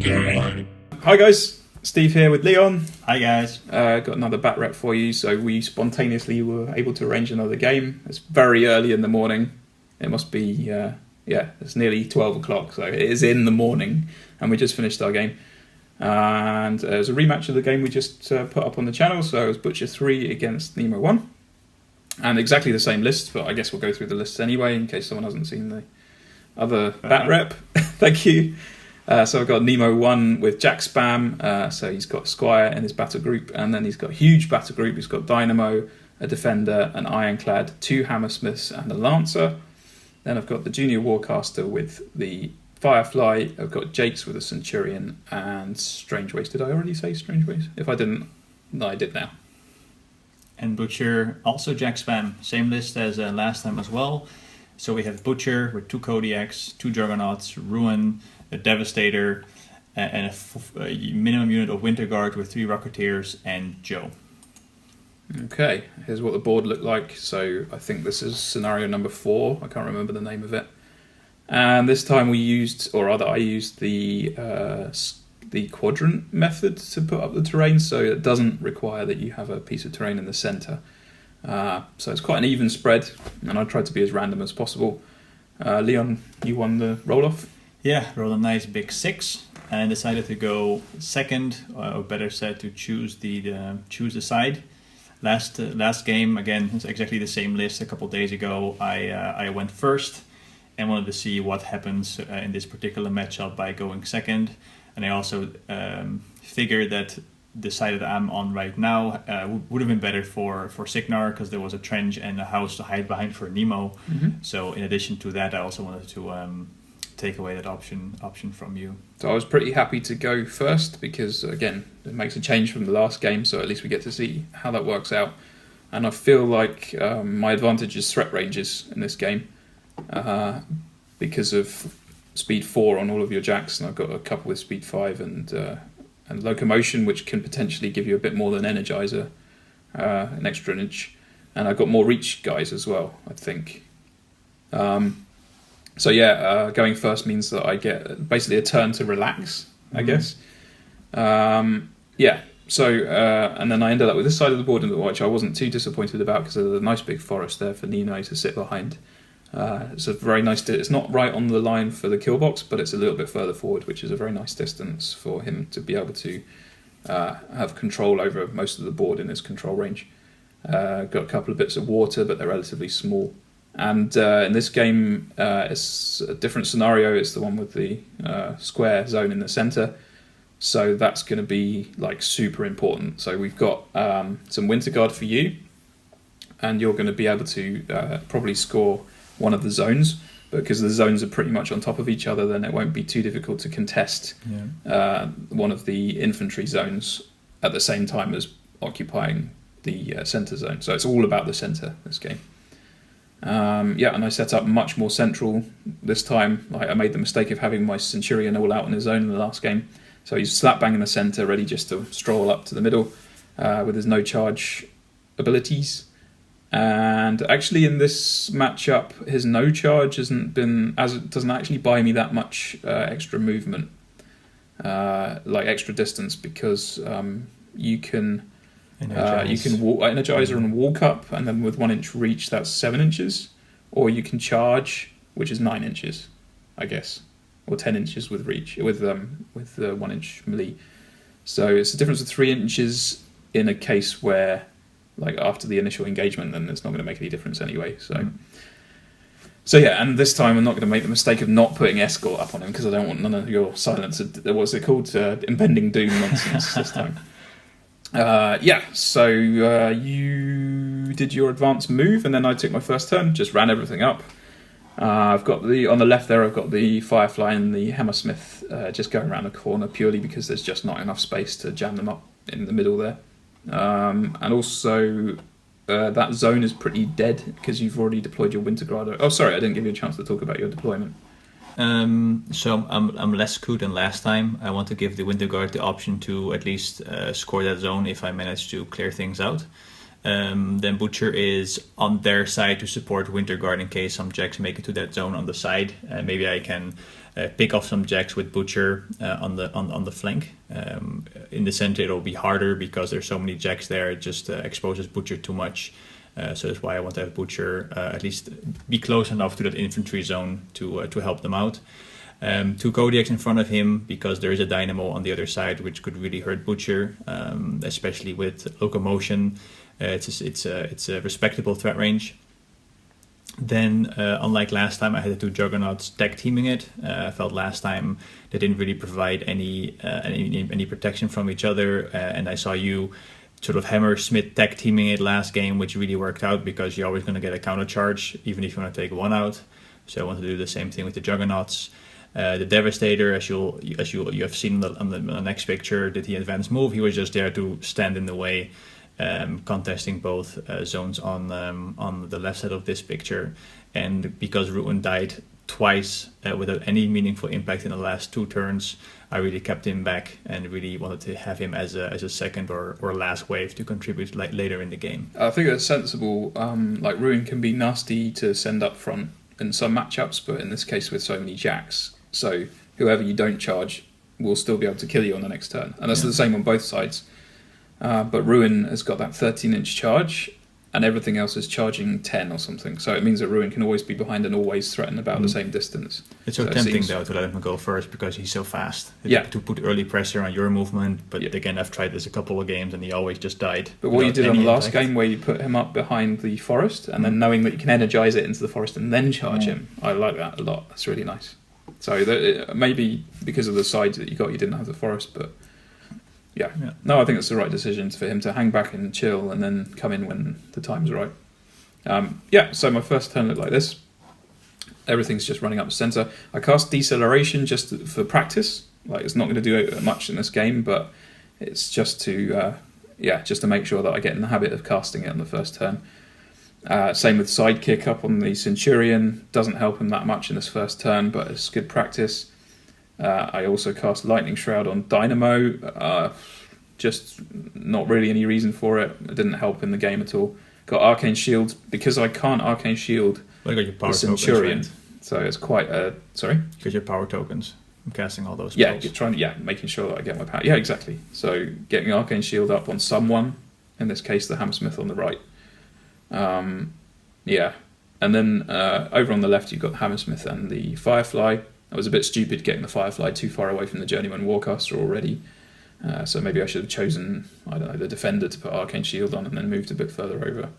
Hi guys, Steve here with Leon. Hi guys. Got another bat rep for you. So we spontaneously were able to arrange another game. It's very early in the morning. It must be, it's nearly 12 o'clock. So it is in the morning and we just finished our game. And it was a rematch of the game we just put up on the channel. So it was Butcher 3 against Nemo 1. And exactly the same list, but I guess we'll go through the lists anyway in case someone hasn't seen the other bat rep. Thank you. So I've got Nemo 1 with Jack Spam, so he's got Squire in his battle group, and then he's got a huge battle group. He's got Dynamo, a Defender, an Ironclad, 2 Hammersmiths and a Lancer. Then I've got the Junior Warcaster with the Firefly. I've got Jakes with a Centurion and Strange Ways. Did I already say Strange Ways? If I didn't, no, I did now. And Butcher, also Jack Spam, same list as last time as well. So we have Butcher with 2 Kodiaks, 2 Juggernauts, Ruin, a Devastator, and a minimum unit of Winter Guard with 3 Rocketeers and Joe. Okay, here's what the board looked like. So I think this is scenario number 4. I can't remember the name of it. And this time we used, or rather I used the quadrant method to put up the terrain, so it doesn't require that you have a piece of terrain in the center. So it's quite an even spread, and I tried to be as random as possible. Leon, you won the roll-off? Yeah, rolled a nice big 6 and decided to go second, or better said, to choose the side. Last game, again, it's exactly the same list. A couple days ago, I went first and wanted to see what happens in this particular matchup by going second. And I also figured that the side that I'm on right now would have been better for Signar, because there was a trench and a house to hide behind for Nemo. Mm-hmm. So in addition to that, I also wanted to take away that option from you. So I was pretty happy to go first because, again, it makes a change from the last game, so at least we get to see how that works out. And I feel like my advantage is threat ranges in this game because of speed 4 on all of your jacks, and I've got a couple with speed 5 and locomotion, which can potentially give you a bit more than Energizer, an extra inch, and I've got more reach guys as well, I think. So yeah, going first means that I get basically a turn to relax, I guess. So and then I ended up with this side of the board, which I wasn't too disappointed about because there's a nice big forest there for Nino to sit behind. It's a very nice. It's not right on the line for the kill box, but it's a little bit further forward, which is a very nice distance for him to be able to have control over most of the board in his control range. Got a couple of bits of water, but they're relatively small. And in this game, it's a different scenario. It's the one with the square zone in the center. So that's going to be like super important. So we've got some Winter Guard for you, and you're going to be able to probably score one of the zones, but because the zones are pretty much on top of each other, then it won't be too difficult to contest one of the infantry zones at the same time as occupying the center zone. So it's all about the center, this game. And I set up much more central this time. I made the mistake of having my Centurion all out on his own in the last game. So he's slap bang in the center, ready just to stroll up to the middle with his no charge abilities. And actually in this matchup, his no charge doesn't actually buy me that much extra movement, like extra distance, because you can walk Energizer and walk up, and then with 1 inch reach, that's 7 inches, or you can charge, which is 9 inches, I guess, or 10 inches with reach with 1 inch melee. So it's a difference of 3 inches in a case where, like, after the initial engagement, then it's not going to make any difference anyway. So yeah, and this time I'm not going to make the mistake of not putting escort up on him because I don't want none of your silence. What's it called? Impending doom nonsense this time. So you did your advanced move, and then I took my first turn, just ran everything up. I've got on the left there, I've got the Firefly and the Hammersmith just going around the corner purely because there's just not enough space to jam them up in the middle there. And also that zone is pretty dead because you've already deployed your Winter Guard. Oh, sorry, I didn't give you a chance to talk about your deployment. So I'm less screwed than last time. I want to give the Winter Guard the option to at least score that zone if I manage to clear things out. Then Butcher is on their side to support Winterguard in case some jacks make it to that zone on the side. Maybe I can pick off some jacks with Butcher on the flank. In the center it'll be harder because there's so many jacks there. It just exposes Butcher too much. So that's why I want to have Butcher at least be close enough to that infantry zone to help them out. 2 Kodiaks in front of him because there is a Dynamo on the other side which could really hurt Butcher, especially with locomotion. It's a respectable threat range. Then, unlike last time, I had the 2 Juggernauts tag teaming it. I felt last time they didn't really provide any protection from each other, and I saw you sort of Hammersmith tag teaming it last game, which really worked out because you're always going to get a counter charge, even if you want to take one out. So I want to do the same thing with the Juggernauts. The Devastator, as you have seen on the next picture, did he advance move? He was just there to stand in the way, contesting both zones on the left side of this picture. And because Ruin died twice without any meaningful impact in the last 2 turns, I really kept him back and really wanted to have him as a second or last wave to contribute later in the game. I think that's sensible. Like Ruin can be nasty to send up front in some matchups, but in this case with so many jacks, so whoever you don't charge will still be able to kill you on the next turn, and that's the same on both sides. But Ruin has got that 13-inch charge, and everything else is charging 10 or something. So it means that Ruin can always be behind and always threaten about the same distance. It's so tempting, though, to let him go first because he's so fast. To put early pressure on your movement. But again, I've tried this a couple of games and he always just died. But what you did on the last game where you put him up behind the forest and then knowing that you can energize it into the forest and then charge him, I like that a lot. That's really nice. So maybe because of the sides that you got, you didn't have the forest, but... Yeah. No, I think it's the right decision for him to hang back and chill and then come in when the time's right. So my first turn looked like this. Everything's just running up the centre. I cast Deceleration just for practice. Like, it's not going to do much in this game, but it's just to make sure that I get in the habit of casting it on the first turn. Same with Sidekick up on the Centurion. Doesn't help him that much in this first turn, but it's good practice. I also cast Lightning Shroud on Dynamo, just not really any reason for it. It didn't help in the game at all. Got Arcane Shield, because I can't Arcane Shield the Centurion, tokens, right? So it's quite sorry? Because your power tokens. I'm casting all those spells. Making sure that I get my power. Yeah, exactly. So getting Arcane Shield up on someone, in this case the Hammersmith on the right. And then over on the left you've got Hammersmith and the Firefly. I was a bit stupid getting the Firefly too far away from the Journeyman Warcaster already. So maybe I should have chosen, the Defender to put Arcane Shield on and then moved a bit further over.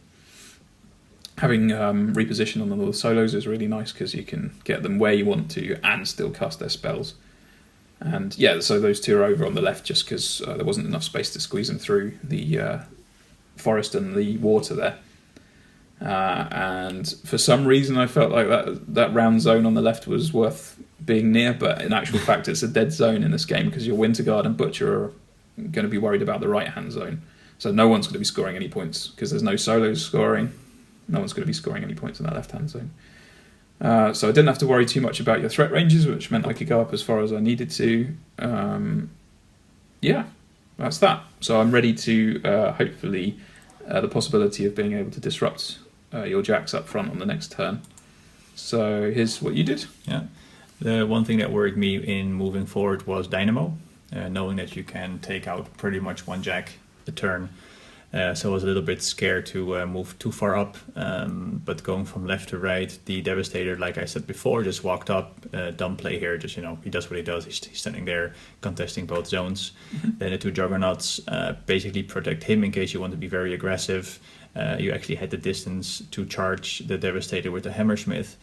Having reposition on the solos is really nice because you can get them where you want to and still cast their spells. And so those 2 are over on the left just because there wasn't enough space to squeeze them through the forest and the water there. And for some reason I felt like that round zone on the left was worth being near, but in actual fact it's a dead zone in this game because your Winterguard and Butcher are going to be worried about the right hand zone, so no one's going to be scoring any points because there's no solos scoring. No one's going to be scoring any points in that left hand zone, so I didn't have to worry too much about your threat ranges, which meant I could go up as far as I needed to. That's that. So I'm ready to hopefully the possibility of being able to disrupt your jacks up front on the next turn. So here's what you did. The one thing that worried me in moving forward was Dynamo, knowing that you can take out pretty much one jack a turn. So I was a little bit scared to move too far up, but going from left to right, the Devastator, like I said before, just walked up, dumb play here, just, he does what he does, he's standing there contesting both zones. Then the 2 Juggernauts basically protect him in case you want to be very aggressive. You actually had the distance to charge the Devastator with the Hammersmith.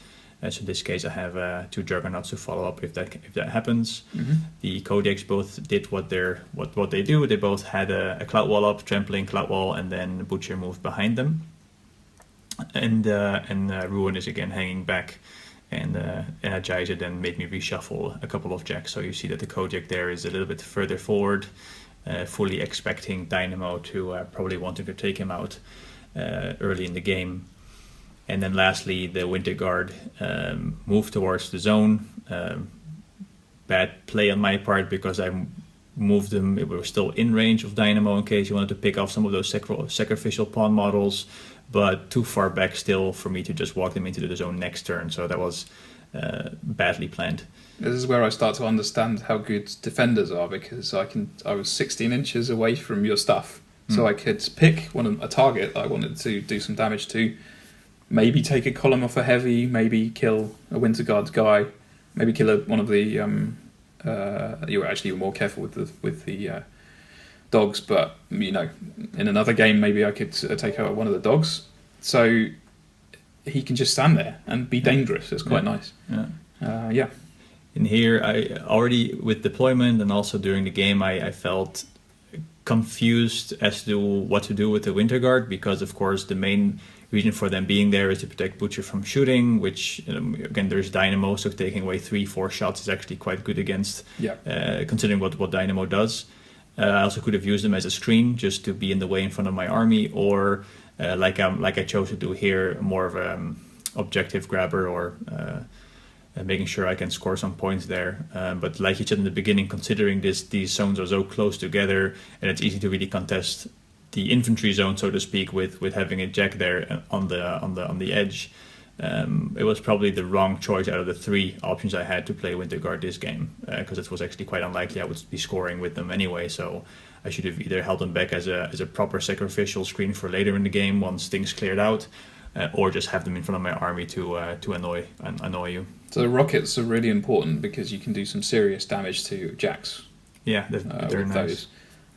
So in this case, I have 2 Juggernauts to follow up if that happens. The Kodiaks both did what they do. They both had a Cloud Wall up, Trampling, Cloud Wall, and then Butcher moved behind them. And Ruin is again hanging back, and Energizer then made me reshuffle a couple of jacks. So you see that the Kodiak there is a little bit further forward, fully expecting Dynamo to probably wanting to take him out early in the game. And then lastly, the Winterguard moved towards the zone. Bad play on my part because I move them. We were still in range of Dynamo in case you wanted to pick off some of those sacrificial pawn models, but too far back still for me to just walk them into the zone next turn. So that was badly planned. This is where I start to understand how good defenders are, because I was 16 inches away from your stuff, so I could pick a target that I wanted to do some damage to, maybe take a column off a heavy, maybe kill a Winter Guard guy, maybe kill one of the. You were actually more careful with the dogs, but in another game maybe I could take out one of the dogs. So he can just stand there and be dangerous. It's quite nice. Yeah. In here, I already with deployment and also during the game, I felt confused as to what to do with the Winter Guard, because of course the main reason for them being there is to protect Butcher from shooting, which again there's Dynamo, so taking away 3-4 shots is actually quite good against, considering what Dynamo does. I also could have used them as a screen just to be in the way in front of my army, or like I chose to do here, more of an objective grabber, or making sure I can score some points there. But like you said in the beginning, considering these zones are so close together, and it's easy to really contest the infantry zone, so to speak, with having a jack there on the edge. It was probably the wrong choice out of the 3 options I had to play Winter Guard this game, because it was actually quite unlikely I would be scoring with them anyway. So I should have either held them back as a proper sacrificial screen for later in the game once things cleared out, or just have them in front of my army to annoy you. So the rockets are really important because you can do some serious damage to jacks. Yeah, they're nice. Those.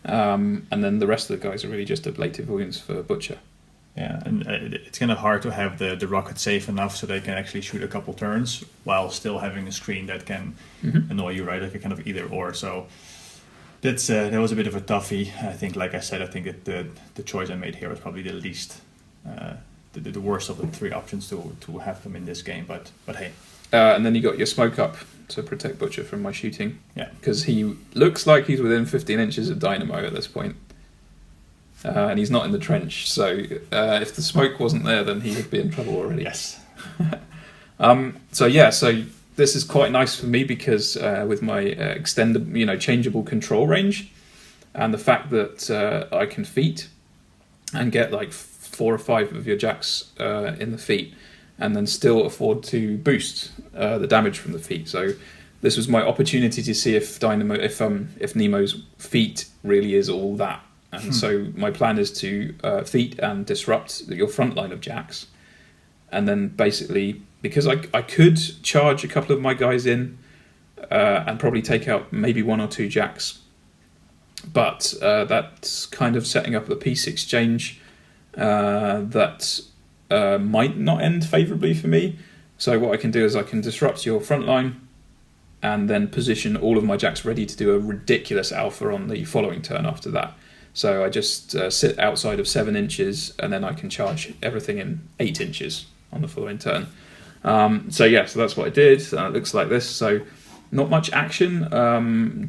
And then the rest of the guys are really just ablative wounds for Butcher. Yeah, and it's kind of hard to have the rocket safe enough so they can actually shoot a couple turns while still having a screen that can annoy you, right? Like a kind of either or. So that was a bit of a toughie. I think, like I said, I think that the choice I made here was probably the least, the worst of the 3 options to have them in this game. But hey. And then you got your smoke up to protect Butcher from my shooting. Yeah. Because he looks like he's within 15 inches of Dynamo at this point. And he's not in the trench, so if the smoke wasn't there, then he would be in trouble already. Yes. So this is quite nice for me because with my extended, changeable control range, and the fact that I can feat and get like 4 or 5 of your jacks in the feet, and then still afford to boost the damage from the feet. So this was my opportunity to see if Nemo's feat really is all that. And so my plan is to feat and disrupt your front line of jacks. And then basically, because I could charge a couple of my guys in and probably take out maybe 1 or 2 jacks. But that's kind of setting up a peace exchange that might not end favourably for me. So what I can do is I can disrupt your front line and then position all of my jacks ready to do a ridiculous alpha on the following turn after that. So I just sit outside of 7 inches, and then I can charge everything in 8 inches on the following turn. So that's what I did. It looks like this. So not much action.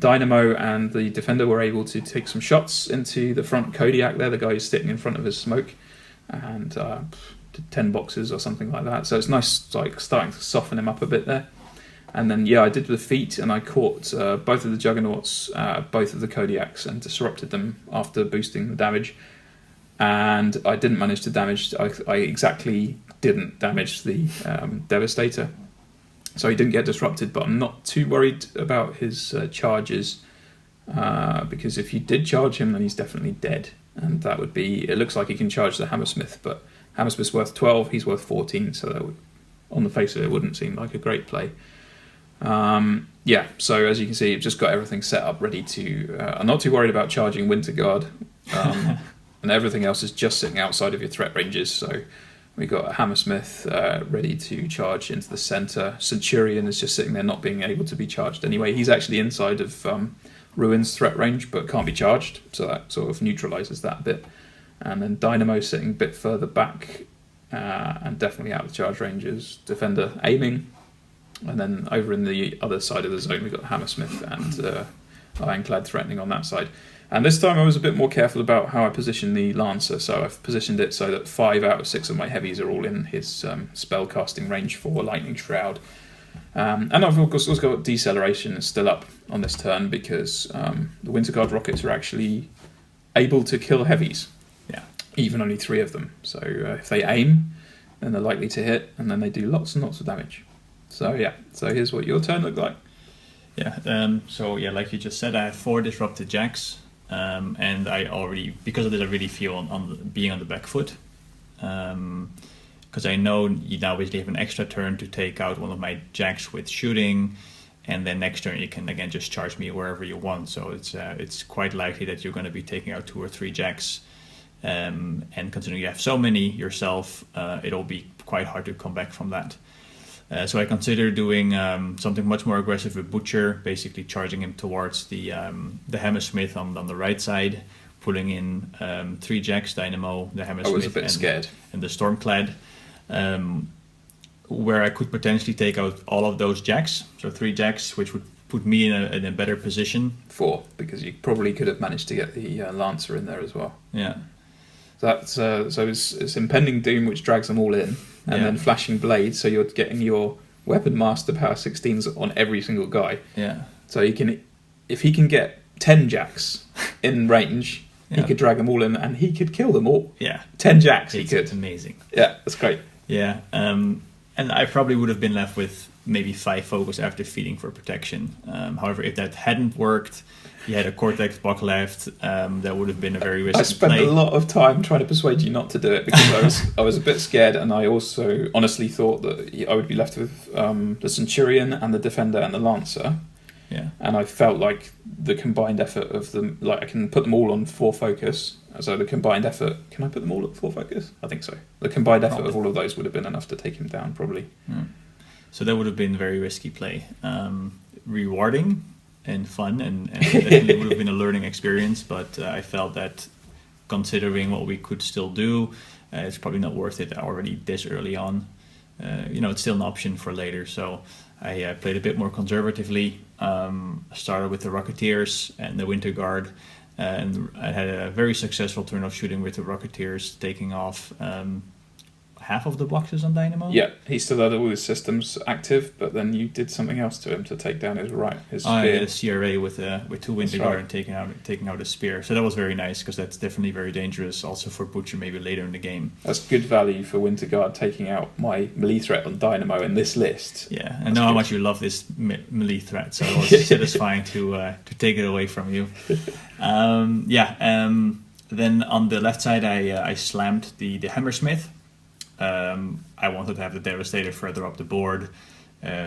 Dynamo and the defender were able to take some shots into the front Kodiak there, the guy who's sitting in front of his smoke, and 10 boxes or something like that. So it's nice, like starting to soften him up a bit there. And then, I did the feat, and I caught both of the Juggernauts, both of the Kodiaks, and disrupted them after boosting the damage. And I didn't manage to damage, I exactly didn't damage the Devastator. So he didn't get disrupted, but I'm not too worried about his charges, because if you did charge him, then he's definitely dead. And that would be, it looks like he can charge the Hammersmith, but Hammersmith's worth 12, he's worth 14, so that would, on the face of it, wouldn't seem like a great play. So as you can see, I've just got everything set up ready to... I'm not too worried about charging Winter Guard, and everything else is just sitting outside of your threat ranges. So we got a Hammersmith ready to charge into the centre. Centurion is just sitting there not being able to be charged anyway. He's actually inside of Ruin's threat range, but can't be charged, so that sort of neutralises that a bit. And then Dynamo sitting a bit further back, and definitely out of charge ranges. Defender aiming. And then over in the other side of the zone, we've got Hammersmith and Ironclad threatening on that side. And this time I was a bit more careful about how I positioned the Lancer. So I've positioned it so that 5 out of 6 of my heavies are all in his spell casting range for Lightning Shroud. And I've also got deceleration still up on this turn because the Winter Guard rockets are actually able to kill heavies. Yeah. Even only 3 of them. So if they aim, then they're likely to hit, and then they do lots and lots of damage. So yeah, so here's what your turn looked like. Yeah, so yeah, like you just said, I have 4 disrupted jacks, and I already, because of this, I really feel on being on the back foot. Because I know you now basically have an extra turn to take out one of my jacks with shooting, and then next turn you can again just charge me wherever you want. So it's quite likely that you're going to be taking out 2 or 3 jacks. And considering you have so many yourself, it'll be quite hard to come back from that. So I consider doing something much more aggressive with Butcher, basically charging him towards the Hammersmith on the right side, pulling in 3 jacks, Dynamo, the Hammersmith, I was a bit scared. And the Stormclad, where I could potentially take out all of those jacks, so 3 jacks, which would put me in a better position. 4, because you probably could have managed to get the Lancer in there as well. Yeah. That's so it's Impending Doom, which drags them all in, and then Flashing Blade, so you're getting your Weapon Master power 16s on every single guy. Yeah. So you can, if he can get 10 jacks in range, he could drag them all in, and he could kill them all. Yeah. 10 jacks, he could. It's amazing. Yeah, that's great. Yeah, and I probably would have been left with maybe 5 focus after feeding for protection. However, if that hadn't worked, you had a Cortex block left, that would have been a very risky I spent play. a lot of time trying to persuade you not to do it because I was a bit scared, and I also honestly thought that I would be left with the Centurion and the Defender and the Lancer. Yeah. And I felt like the combined effort of them, like I can put them all on 4 focus. So the combined effort, can I put them all at 4 focus? I think so. The combined effort of all of those would have been enough to take him down, probably. So that would have been a very risky play. Rewarding and fun, and definitely would have been a learning experience, but I felt that considering what we could still do, it's probably not worth it already this early on. It's still an option for later, so I played a bit more conservatively. Started with the Rocketeers and the Winter Guard, and I had a very successful turn of shooting with the Rocketeers, taking off half of the boxes on Dynamo. Yeah, he still had all his systems active, but then you did something else to him to take down his spear. A CRA with 2 Winter Guard and taking out a spear. So that was very nice, because that's definitely very dangerous also for Butcher maybe later in the game. That's good value for Winter Guard taking out my melee threat on Dynamo in this list. Yeah, I know how much you love this melee threat, so it was satisfying to take it away from you. Then on the left side, I slammed the Hammersmith. I wanted to have the Devastator further up the board,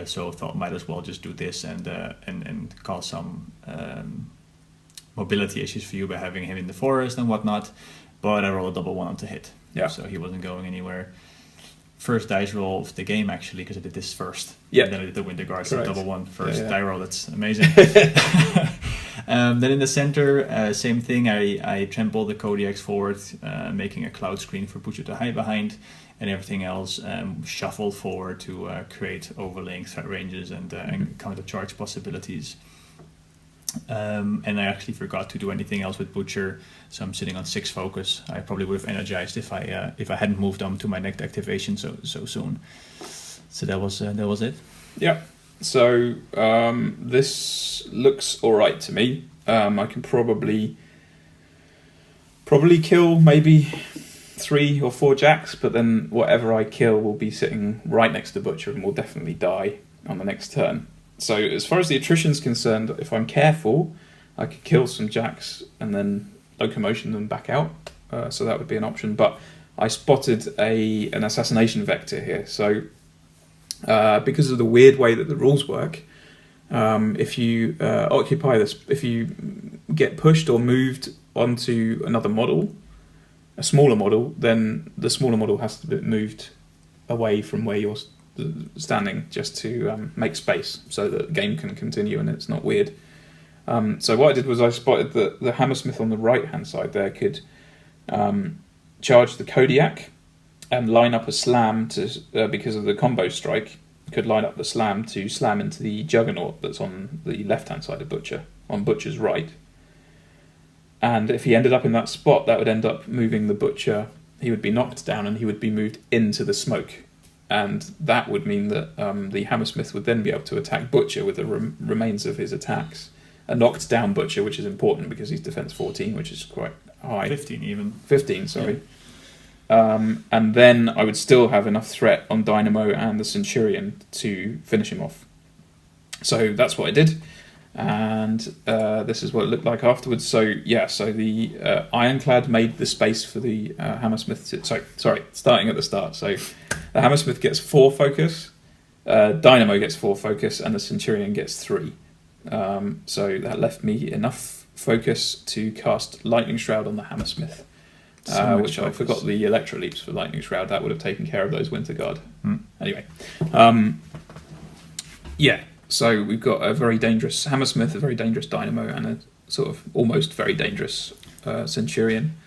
so I thought might as well just do this and cause some mobility issues for you by having him in the forest and whatnot. But I rolled a double 1 on to hit, so he wasn't going anywhere. First dice roll of the game, actually, because I did this first. Yeah. And then I did the Winter Guard, so Correct. double 1 first die roll. That's amazing. Then in the center, same thing. I trampled the Kodiaks forward, making a cloud screen for Butcher to hide behind, and everything else shuffled forward to create overlaying threat ranges and counter charge possibilities. And I actually forgot to do anything else with Butcher, so I'm sitting on 6 focus. I probably would have energized if I hadn't moved on to my next activation so soon. So that was it. Yeah. So this looks all right to me. I can probably kill maybe 3 or 4 jacks, but then whatever I kill will be sitting right next to Butcher and will definitely die on the next turn. So as far as the attrition's concerned, if I'm careful, I could kill some jacks and then locomotion them back out. So that would be an option. But I spotted an assassination vector here. So because of the weird way that the rules work, if you occupy this, if you get pushed or moved onto another model, a smaller model, then the smaller model has to be moved away from where you're standing just to make space so that the game can continue and it's not weird. So what I did was I spotted that the Hammersmith on the right hand side there could charge the Kodiak and line up a slam to because of the combo strike, could line up the slam to slam into the Juggernaut that's on the left hand side of Butcher, on Butcher's right. And if he ended up in that spot, that would end up moving the Butcher. He would be knocked down and he would be moved into the smoke. and that would mean that the Hammersmith would then be able to attack Butcher with the remains of his attacks. A knocked down Butcher, which is important because he's defense 14, which is quite high. 15 even. 15, sorry. Yeah. And then I would still have enough threat on Dynamo and the Centurion to finish him off. So that's what I did. And this is what it looked like afterwards. So the Ironclad made the space for the Hammersmith. Starting at the start. So the Hammersmith gets 4 focus, Dynamo gets 4 focus, and the Centurion gets 3. So that left me enough focus to cast Lightning Shroud on the Hammersmith, which focus. I forgot the Electro Leaps for Lightning Shroud. That would have taken care of those Winter Guard. Anyway, so we've got a very dangerous Hammersmith, a very dangerous Dynamo, and a sort of almost very dangerous Centurion.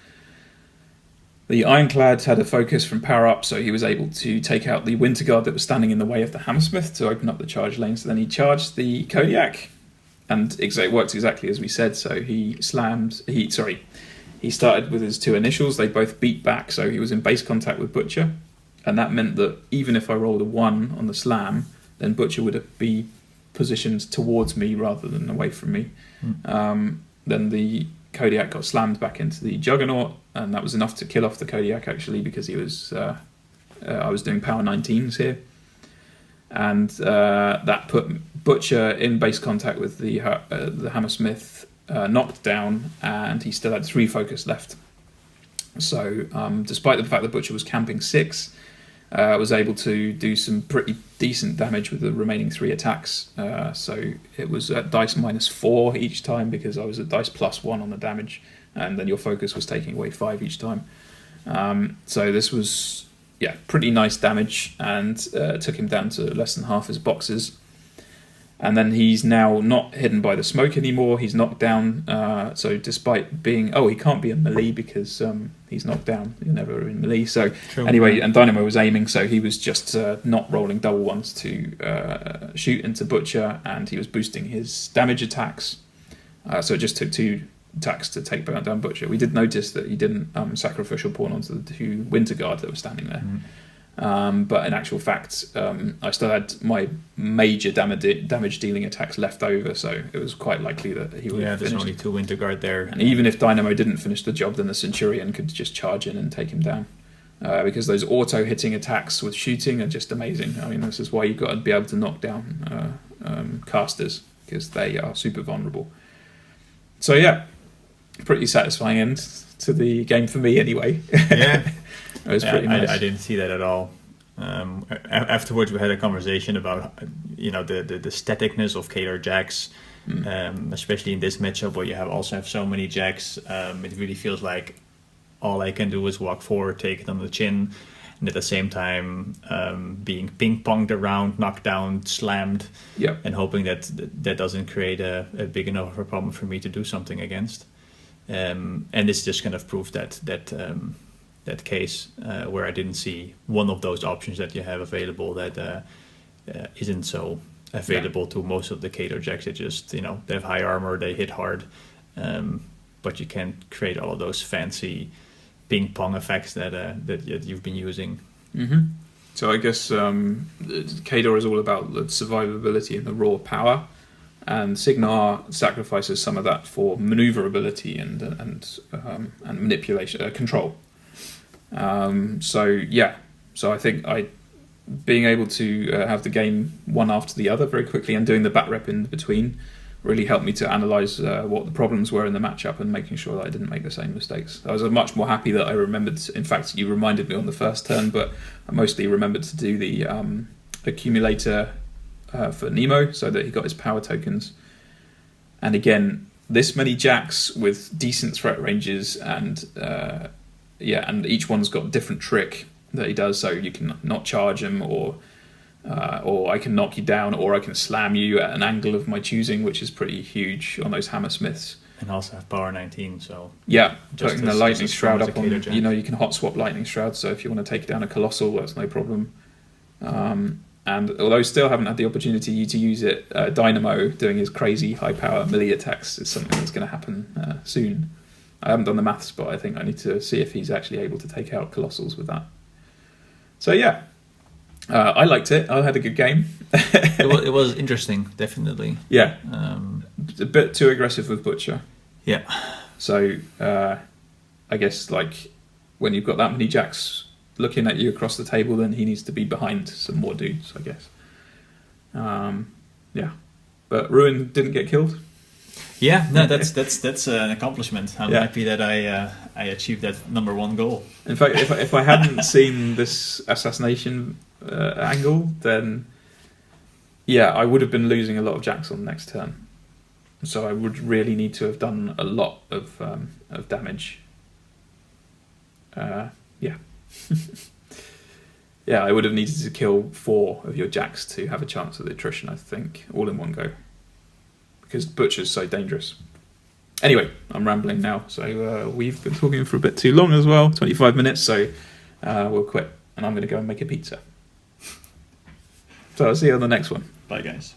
The Ironclad had a focus from power up, so he was able to take out the Winter Guard that was standing in the way of the Hammersmith to open up the charge lane. So then he charged the Kodiak, and it worked exactly as we said. So he started with his 2 initials. They both beat back, so he was in base contact with Butcher, and that meant that even if I rolled a 1 on the slam, then Butcher would be positioned towards me rather than away from me. Then the Kodiak got slammed back into the Juggernaut, and that was enough to kill off the Kodiak actually, because he was I was doing power 19s here, and that put Butcher in base contact with the Hammersmith, knocked down, and he still had 3 focus left. So despite the fact that Butcher was camping 6, was able to do some pretty decent damage with the remaining 3 attacks. So it was at dice -4 each time, because I was at dice +1 on the damage, and then your focus was taking away 5 each time. So this was pretty nice damage, and took him down to less than half his boxes. And then he's now not hidden by the smoke anymore. He's knocked down. So despite being... he can't be in melee because he's knocked down. You're never in melee. So True. Anyway, and Dynamo was aiming, so he was just not rolling double ones to shoot into Butcher, and he was boosting his damage attacks. So it just took 2 attacks to take down Butcher. We did notice that he didn't sacrificial pawn onto the 2 Winter Guard that were standing there. But in actual fact, I still had my major damage dealing attacks left over, so it was quite likely that he would finish. There's only 2 Winter Guard there. And even if Dynamo didn't finish the job, then the Centurion could just charge in and take him down. Because those auto-hitting attacks with shooting are just amazing. I mean, this is why you've got to be able to knock down casters, because they are super vulnerable. So pretty satisfying end to the game for me anyway. It was pretty nice. I didn't see that at all. Afterwards, we had a conversation about the staticness of Kalar jacks, especially in this matchup where you also have so many jacks. It really feels like all I can do is walk forward, take it on the chin, and at the same time being ping-ponged around, knocked down, slammed, and hoping that doesn't create a big enough of a problem for me to do something against. And this just kind of proved that case where I didn't see one of those options that you have available that isn't so available to most of the Kalar jacks. They just, they have high armor, they hit hard, but you can't create all of those fancy ping pong effects that you've been using. So I guess Kalar is all about the survivability and the raw power, and Signar sacrifices some of that for maneuverability and manipulation, control. So I think being able to have the game one after the other very quickly and doing the bat rep in between really helped me to analyse what the problems were in the matchup and making sure that I didn't make the same mistakes. I was much more happy that I remembered. In fact, you reminded me on the first turn, but I mostly remembered to do the accumulator for Nemo so that he got his power tokens. And again, this many jacks with decent threat ranges and each one's got a different trick that he does, so you can not charge him, or I can knock you down, or I can slam you at an angle of my choosing, which is pretty huge on those Hammersmiths. And also have power 19, so putting the Lightning Shroud up on, you can hot swap Lightning Shroud, so if you want to take down a Colossal, that's no problem. And although I still haven't had the opportunity to use it, Dynamo doing his crazy high power melee attacks is something that's going to happen soon. I haven't done the maths, but I think I need to see if he's actually able to take out Colossals with that. So I liked it. I had a good game. It was interesting, definitely. Yeah. A bit too aggressive with Butcher. Yeah. So I guess like when you've got that many jacks looking at you across the table, then he needs to be behind some more dudes, I guess. Yeah. But Ruin didn't get killed. Yeah, no, that's an accomplishment. I'm happy that I achieved that number one goal. In fact, if I hadn't seen this assassination angle, then yeah, I would have been losing a lot of jacks on the next turn. So I would really need to have done a lot of damage. Yeah. Yeah, I would have needed to kill 4 of your jacks to have a chance at the attrition, I think, all in one go. Because Butcher's so dangerous. Anyway, I'm rambling now, so we've been talking for a bit too long as well, 25 minutes, so we'll quit, and I'm going to go and make a pizza. So I'll see you on the next one. Bye, guys.